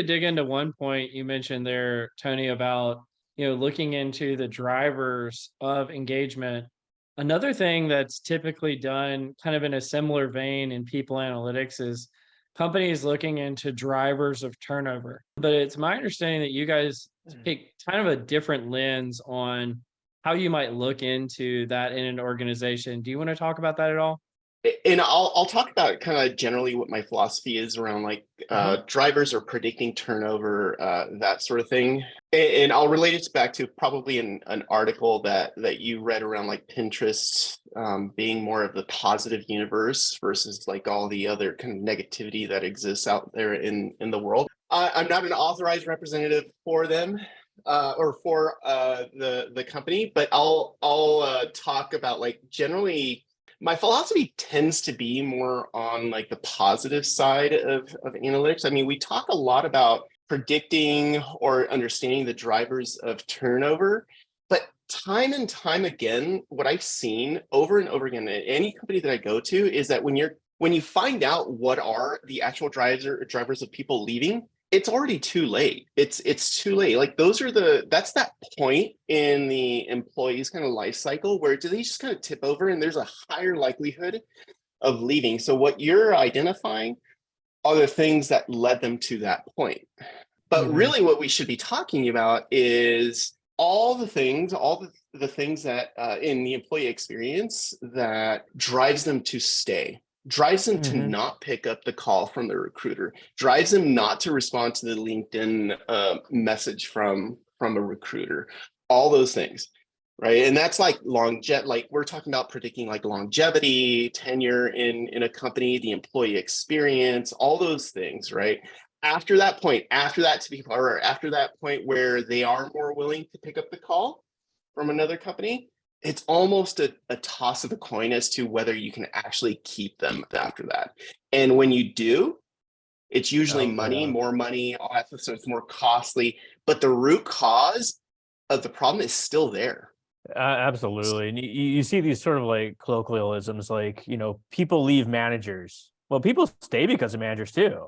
to dig into one point you mentioned there, Tony, about looking into the drivers of engagement. Another thing that's typically done kind of in a similar vein in people analytics is companies looking into drivers of turnover. But it's my understanding that you guys take kind of a different lens on how you might look into that in an organization. Do you want to talk about that at all? And I'll talk about kind of generally what my philosophy is around like Mhm. drivers or predicting turnover, that sort of thing. And I'll relate it back to probably an article that you read around like Pinterest being more of the positive universe versus like all the other kind of negativity that exists out there in the world. I'm not an authorized representative for them. Or for the company, but I'll talk about like generally my philosophy tends to be more on like the positive side of analytics. I mean, we talk a lot about predicting or understanding the drivers of turnover, but time and time again, what I've seen over and over again at any company that I go to is that when you find out what are the actual drivers of people leaving, it's already too late. It's too late. Like that's that point in the employee's kind of life cycle where do they just kind of tip over and there's a higher likelihood of leaving. So what you're identifying are the things that led them to that point. But Mhm. really what we should be talking about is all the things that in the employee experience that drives them to stay, drives them to Mhm. not pick up the call from the recruiter, drives them not to respond to the LinkedIn message from a recruiter, all those things. Right. And that's like like we're talking about predicting like longevity, tenure in a company, the employee experience, all those things, right? After that point, after that point where they are more willing to pick up the call from another company, it's almost a toss of a coin as to whether you can actually keep them after that. And when you do, it's usually Oh money, yeah. more money, all that stuff, so it's more costly. But the root cause of the problem is still there. Absolutely. And you see these sort of like colloquialisms like, people leave managers. Well, people stay because of managers too.